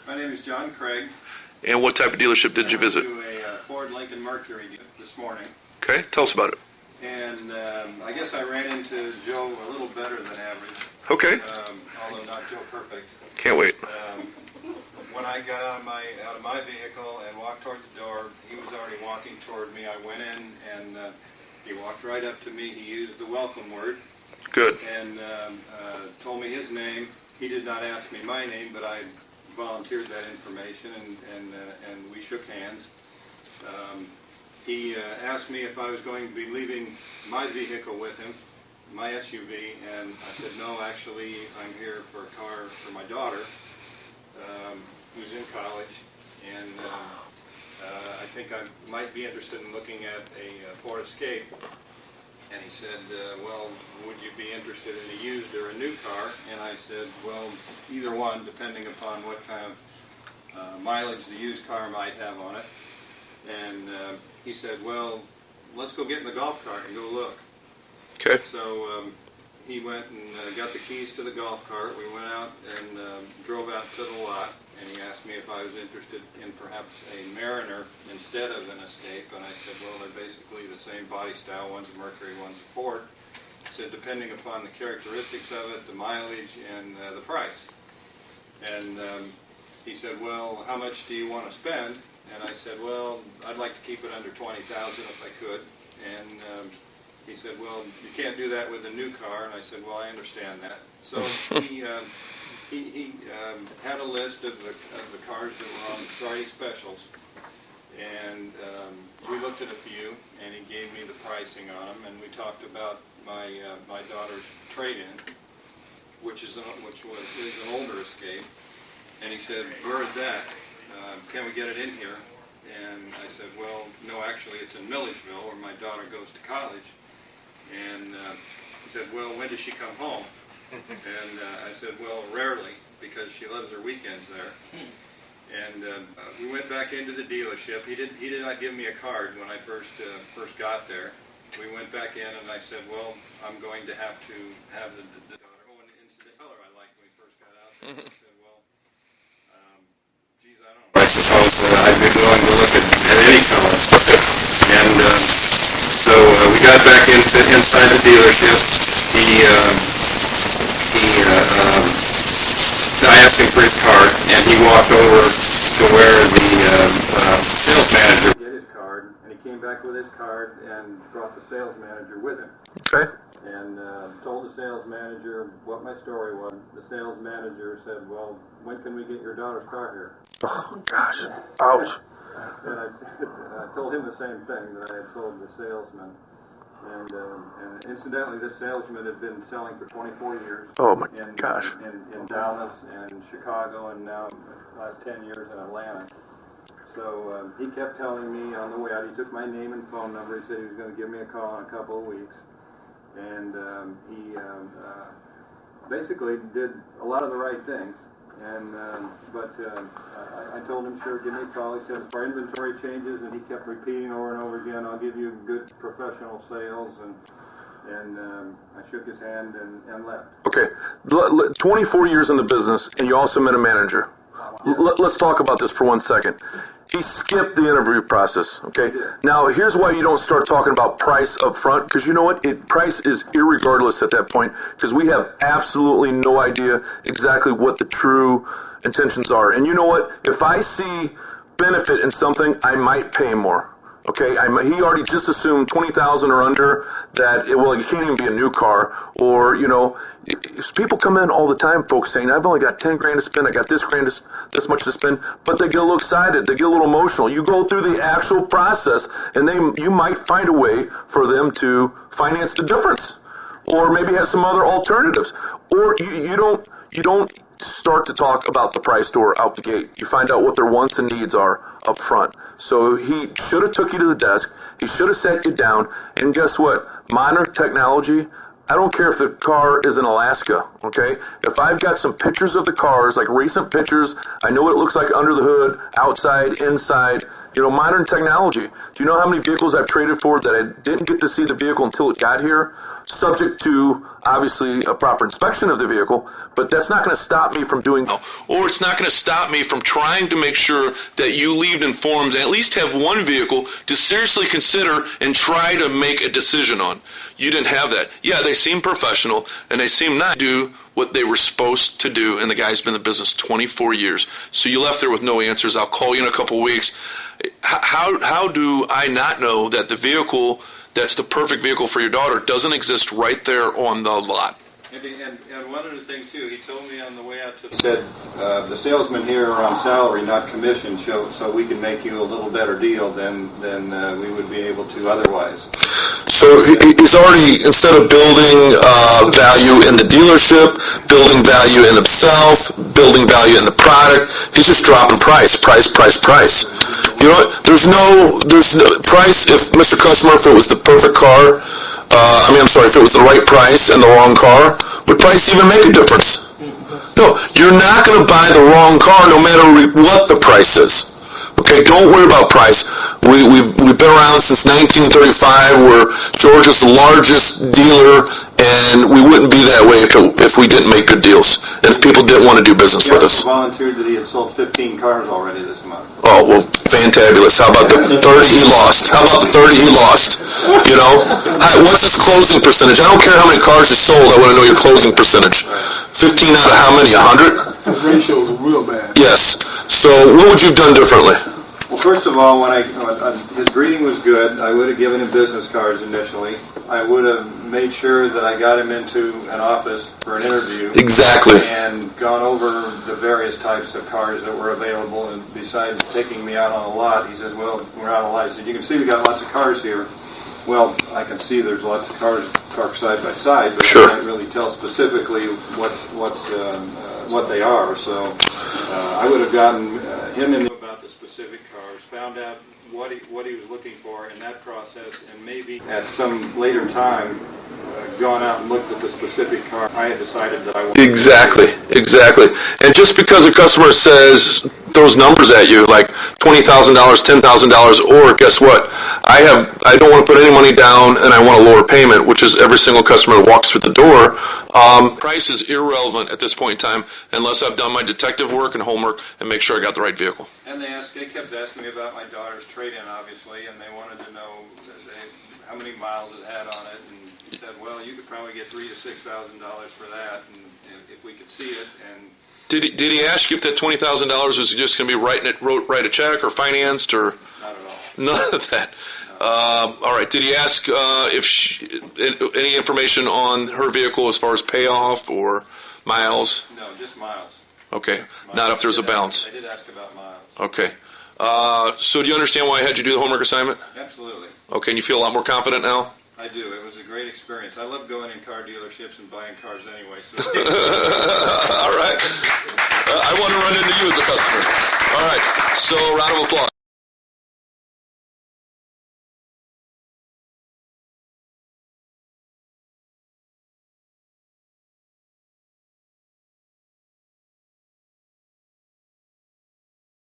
My name is John Craig. And what type of dealership did you visit? I went to a Ford Lincoln Mercury this morning. Okay, tell us about it. And I guess I ran into Joe a little better than average. Okay. Although not Joe perfect. Can't wait. When I got out of my vehicle and walked toward the door, he was already walking toward me. I went in and he walked right up to me. He used the welcome word. Good. And told me his name. He did not ask me my name, but I volunteered that information, and we shook hands. He asked me if I was going to be leaving my vehicle with him, my SUV, and I said, no, actually, I'm here for a car for my daughter, who's in college, and I think I might be interested in looking at a Ford Escape. And he said, well, would you be interested in a used or a new car? And I said, well, either one, depending upon what kind of mileage the used car might have on it. And he said, well, let's go get in the golf cart and go look. Okay. So he went and got the keys to the golf cart. We went out and drove out to the lot. And he asked me if I was interested in perhaps a Mariner instead of an Escape. And I said, well, they're basically the same body style. One's a Mercury, one's a Ford. I said, depending upon the characteristics of it, the mileage, and the price. And he said, well, how much do you want to spend? And I said, well, I'd like to keep it under $20,000 if I could. And he said, well, you can't do that with a new car. And I said, well, I understand that. So he had a list of the cars that were on Friday specials, and we looked at a few, and he gave me the pricing on them, and we talked about my daughter's trade-in, which is an older Escape, and he said, where is that? Can we get it in here? And I said, well, no, actually, it's in Milledgeville, where my daughter goes to college. And he said, well, when does she come home? And I said, well, rarely, because she loves her weekends there. And we went back into the dealership. He did not give me a card when I first got there. We went back in, and I said, well, I'm going to have to have the daughter. Oh, and the color I liked when we first got out there. I said, well, geez, I don't know. I suppose I'd be willing to look at any color. And so we got back inside the dealership. I asked him for his card, and he walked over to where the sales manager get his card, and he came back with his card and brought the sales manager with him. Okay. And told the sales manager what my story was. The sales manager said, well, when can we get your daughter's car here? Oh, gosh. Ouch. And I told him the same thing that I had told the salesman. And incidentally, this salesman had been selling for 24 years. Oh, my gosh. In Dallas and Chicago, and now the last 10 years in Atlanta. So he kept telling me on the way out, he took my name and phone number. He said he was going to give me a call in a couple of weeks. And he basically did a lot of the right things. And but I told him, sure, give me a call. He said, if our inventory changes, and he kept repeating over and over again, I'll give you good professional sales. And I shook his hand and left. Okay, 24 years in the business, and you also met a manager. Let's talk about this for 1 second. He skipped the interview process, okay? Now, here's why you don't start talking about price up front, because you know what? Price is irregardless at that point, because we have absolutely no idea exactly what the true intentions are. And you know what? If I see benefit in something, I might pay more. Okay, he already just assumed 20,000 or under that, well, it can't even be a new car. Or, you know, people come in all the time, folks, saying, I've only got 10 grand to spend, I got this much to spend, but they get a little excited, they get a little emotional. You go through the actual process, and you might find a way for them to finance the difference, or maybe have some other alternatives. Or you don't start to talk about the price door out the gate. You find out what their wants and needs are up front. So he should have took you to the desk. He should have sat you down. And guess what? Modern technology, I don't care if the car is in Alaska, okay? If I've got some pictures of the cars, like recent pictures, I know what it looks like under the hood, outside, inside, Modern technology. Do you know how many vehicles I've traded for that I didn't get to see the vehicle until it got here? Subject to, obviously, a proper inspection of the vehicle, but that's not going to stop me from doing, or it's not going to stop me from trying to make sure that you leave informed and at least have one vehicle to seriously consider and try to make a decision on. You didn't have that. Yeah, they seem professional, and they seem not to do what they were supposed to do, and the guy's been in the business 24 years. So you left there with no answers. I'll call you in a couple weeks. How do I not know that the vehicle that's the perfect vehicle for your daughter doesn't exist right there on the lot? And one other thing, too, he told me on the way out to said, the salesmen here are on salary, not commission, so we can make you a little better deal than we would be able to otherwise. So he's already, instead of building value in the dealership, building value in himself, building value in the product, he's just dropping price. You know what? There's no price. If Mr. Customer, if it was the perfect car, if it was the right price and the wrong car, would price even make a difference? No, you're not going to buy the wrong car no matter what the price is. Okay, don't worry about price. We've been around since 1935. We're Georgia's largest dealer, and we wouldn't be that way if we didn't make good deals and if people didn't want to do business with us. He volunteered that he had sold 15 cars already this month. Oh, well, fantabulous. How about the 30 he lost? What's his closing percentage? I don't care how many cars you sold. I want to know your closing percentage. 15 out of how many? 100? The ratio's real bad. Yes. So what would you have done differently? Well, first of all, his greeting was good. I would have given him business cards initially. I would have made sure that I got him into an office for an interview. Exactly. And gone over the various types of cars that were available. And besides taking me out on a lot, he says, well, we're out on a lot. He said, you can see we got lots of cars here. Well, I can see there's lots of cars parked side by side, but sure. I can't really tell specifically what they are. So I would have gotten him in about the specific cars, found out what he was looking for in that process, and maybe at some later time gone out and looked at the specific car I had decided that I wanted. Exactly. And just because a customer throws numbers at you like $20,000, $10,000, or guess what? I don't want to put any money down, and I want a lower payment, which is every single customer that walks through the door. Price is irrelevant at this point in time unless I've done my detective work and homework and make sure I got the right vehicle. And they kept asking me about my daughter's trade-in, obviously, and they wanted to know how many miles it had on it. And he said, well, you could probably get $3,000 to $6,000 for that, and if we could see it. And did he ask you if that $20,000 was just going to be write a check or financed or? Not at all. None of that. All right. Did he ask any information on her vehicle as far as payoff or miles? No, just miles. Okay. Not if there's a balance. I did ask about miles. Okay. So do you understand why I had you do the homework assignment? Absolutely. Okay. And you feel a lot more confident now? I do. It was a great experience. I love going in car dealerships and buying cars anyway. So. All right. I want to run into you as a customer. All right. So round of applause.